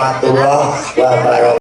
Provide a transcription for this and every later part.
warahmatullahi wabarakatuh.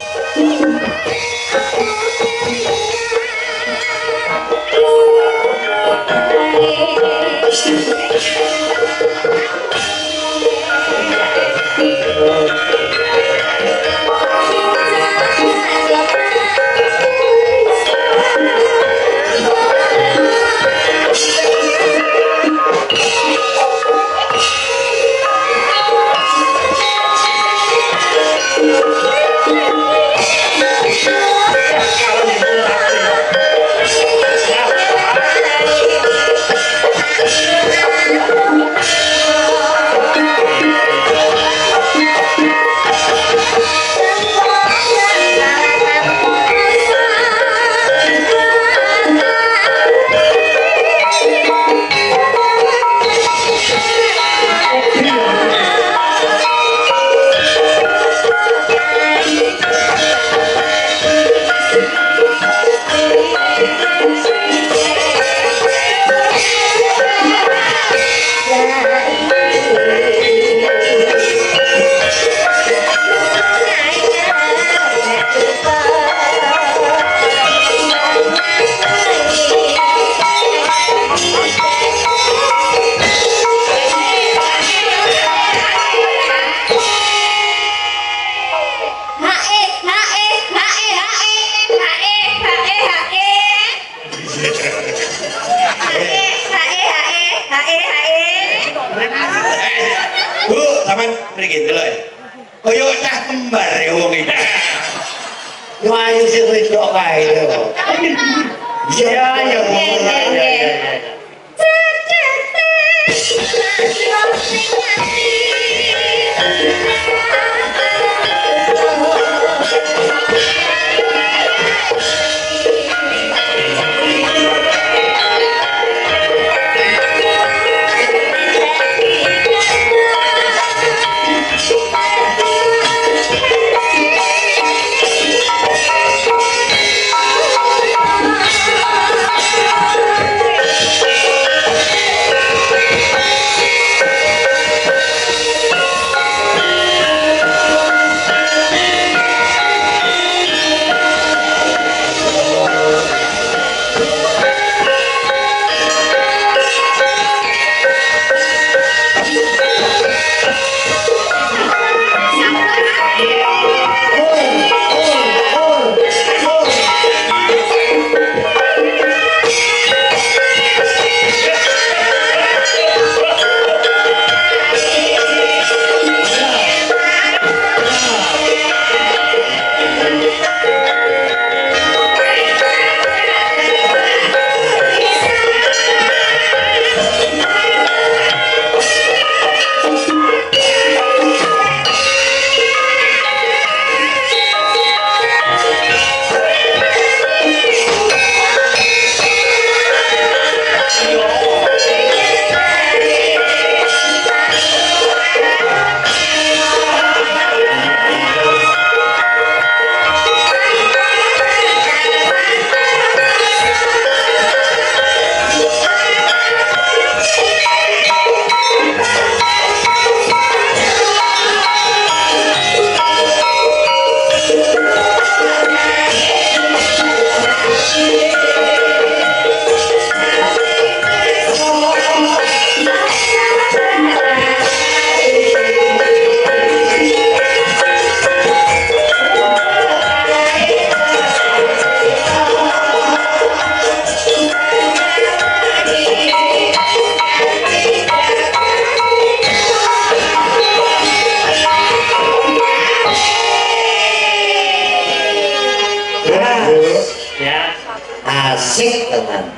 Asik teman,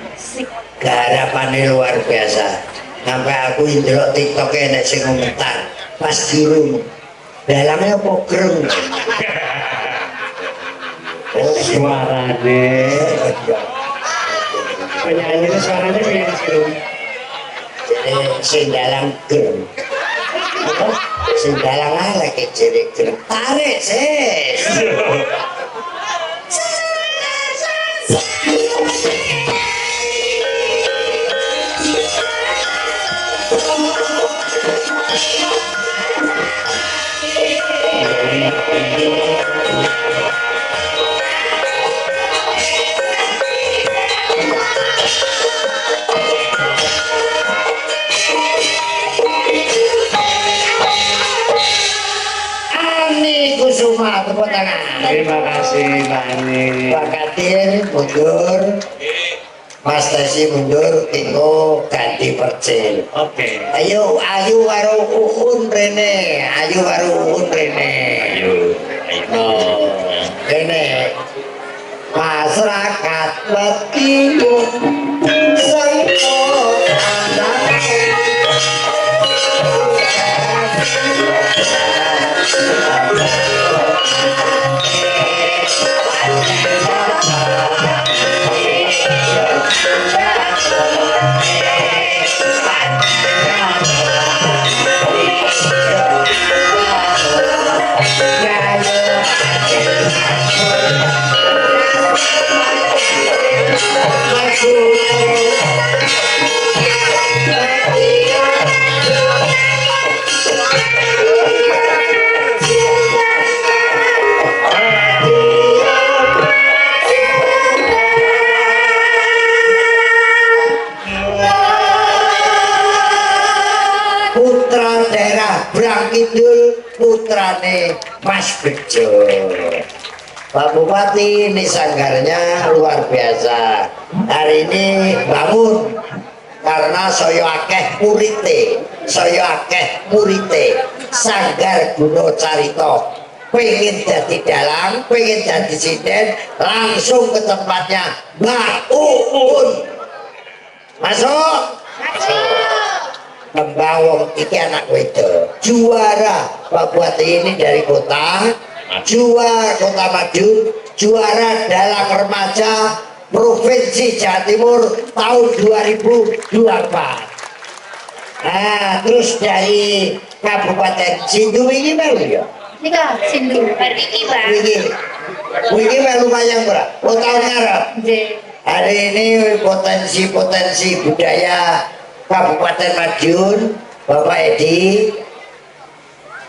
garapannya luar biasa. Sampai aku ndelok TikTok nek sing komentar pas durung dalamnya apa greng. Suarane penyanyi suaranya kayak greng. Jadi sing dalam greng. Sing dalam lagi jadi greng. Tarik sis. Ani Kusuma, tepuk tangan. Terima kasih Mbak Ani. Pak Kadir mundur, Mas Tesi mundur, Tiko ganti percil. Oke. Ayo, ayu karo Uun rene, ayu karo Uun rene. Ayo. No, rene. Masyarakat Batimu Sengko putra daerah Brang Kidul, putrane Mas Bejo. Pak Bupati ini sanggarnya luar biasa. Hari ini bangun karena saya akeh murite, sanggar Guno Carito pengen jadi dalang, pengen jadi siden, langsung ke tempatnya Mbak Uun. Masuk. Membawang iki anak wedok juara Pak Bupati ini dari kota, juara Kota Madiun, juara dalang remaja Provinsi Jawa Timur tahun 2024. Nah, terus dari Kabupaten Sindu ini melu ya? Nika Sindu, Periki Bang. Ini melu lumayan berat. Oh, tahun ngarep. Hari ini potensi budaya Kabupaten Madiun, Bapak Edi.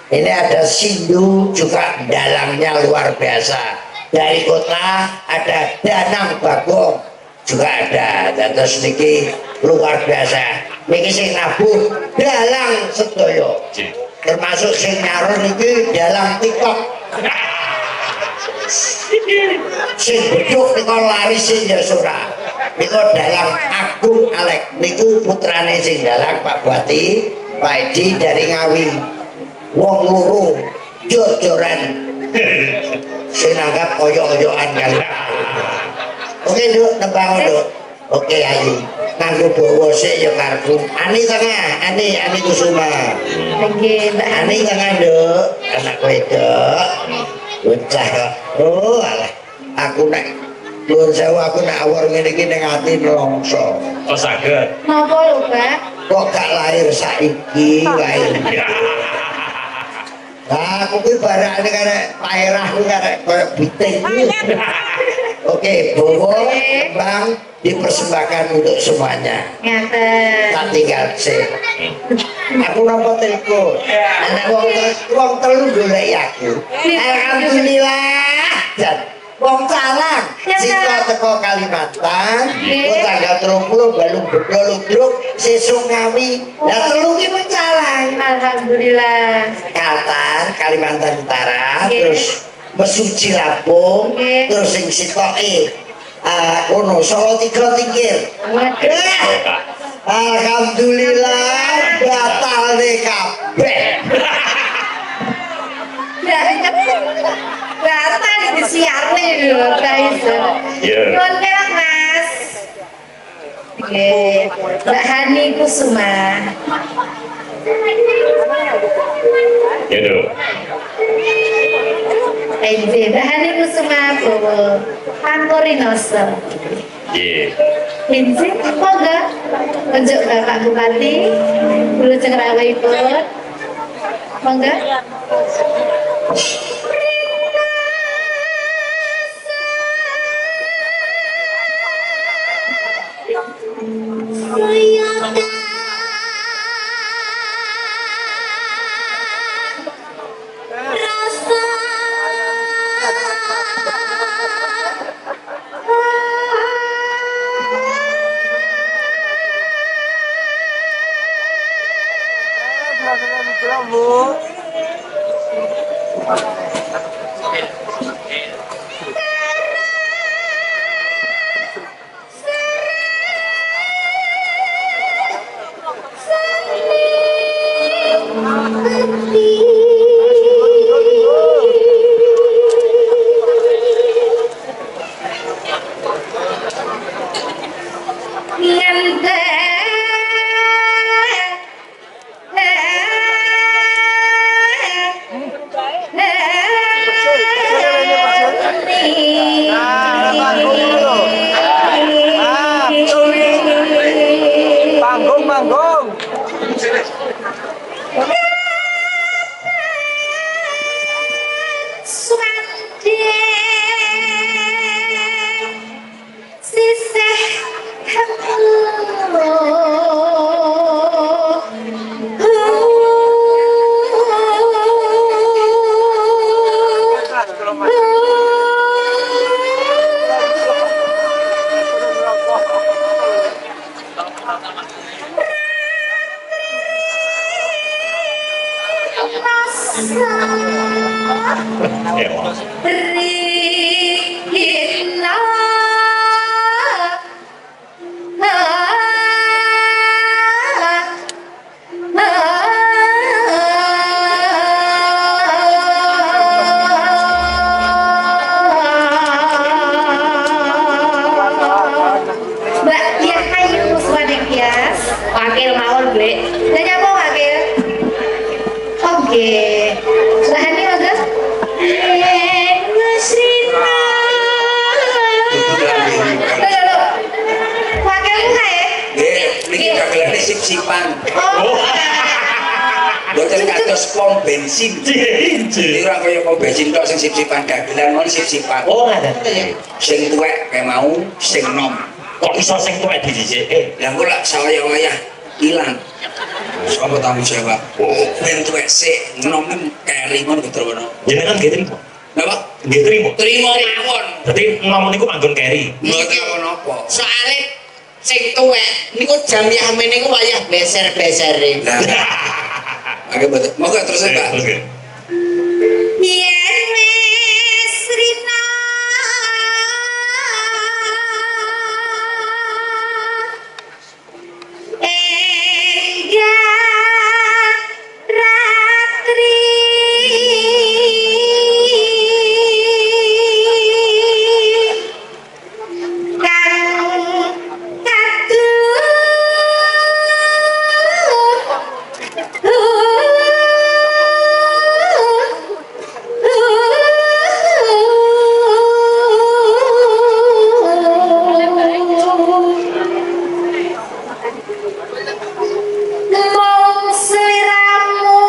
Ini ada Sindu juga dalangnya luar biasa. Dari kota ada Danang Bagong juga ada. Dan terus niki luar biasa. Niki sing nabuh dalang sedoyo. Termasuk sing nyaron niki dalang TikTok. Sing beduk niku laris sing Yasura. Niku dalang Agung Alek. Niku putrane sing dalang Pak Bupati, Pak Edi dari Ngawi. Wong loro jor-joran. Sing nanggap oyok-oyokan kali. Oke, Nduk, nembang Nduk. Oke, ayu. Kanggo bawa sik ya karepku. Ani tengah, Ani Kusuma. Nggih, Mbak Ani tengah, Nduk. Anak wedok. Bocah kok. Oh, alah. Aku nek nuwun sewu aku nek awor ngene iki ning ati nelongso. Oh saged. Napa lho, Pak? Kok gak lahir saiki wae. Nah, aku ki barane karek paerahku karek koyo biting. Oke, bawa Bang dipersembahkan untuk semuanya. Ngaten. Tak tinggal sih. Aku nampak telepon. Anak wong telu golek aku. Alhamdulillah. Dan wong calang sika teko Kalimantan, kok tanggal 30 balung bedol-ludruk sesuk Ngawi. Lah telu ki mung calang. Alhamdulillah. Kaltar Kalimantan Utara, terus Mesuji Lampung, terus sing sitoke ono Solo Tiga Tingkir. Alhamdulillah batal deh kabeh. Batal disiarne lho, guys. Nuwun kewak, Mas. Nggih, Mbak Hani Kusuma. Ya, Dok. Enje, Mbak Hani Kusuma bawa Pangkorinoso. Nggih. Enje, monggo unjuk Bapak Bupati, Guru Cengrawipun. Monggo. Rasa dagelane sip-sipan. Oh. Boten kados pom bensin. Cici. Ora kaya pom bensin tok sing sip-sipan dagelan mon sip-sipan. Oh, ngaten. Sing tuwek kae mau sing nom. Kok iso sing tuwek dijijike? Lah engko lak sawaya-wayah ilang. Sapa tanggung jawab? Ben tuwek sik nom keri mon Putrawana. Jenengan nggih trimo. Napa? Nggih trimo. Trimo mawon. Dadi ngomong niku manggon keri. Mboten napa. Soale sing tuwek niku jamiah niku wayah beser-besere. Lah. Oke, betul. Mau gak terus Pak? Oke. Yen wis rina enggak ratri kang mong sliramu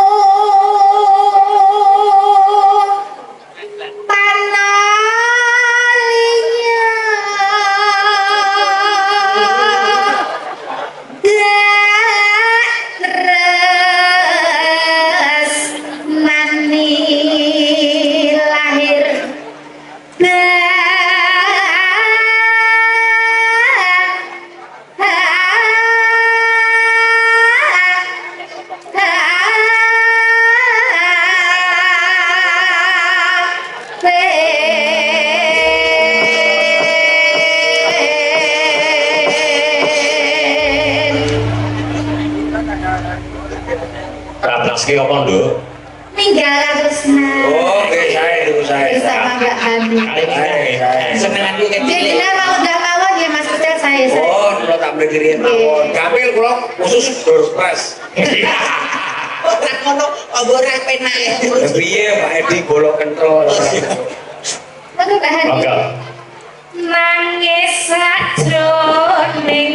Rabraske apa, Nduk? Ninggala Tresna Oke, saya tunggu saya. bersama Mbak Hani. Senengan iki Jadi mau udah mawon ya Mas Putra saya. Oh, kalau tak boleh diriin mawon. Kapil kula khusus doorpress. ora ngono apa ora penak ya. Piye Pak Edi bolok kentrol. Monggo Mbak Hani. Mangga. Nangis sajroning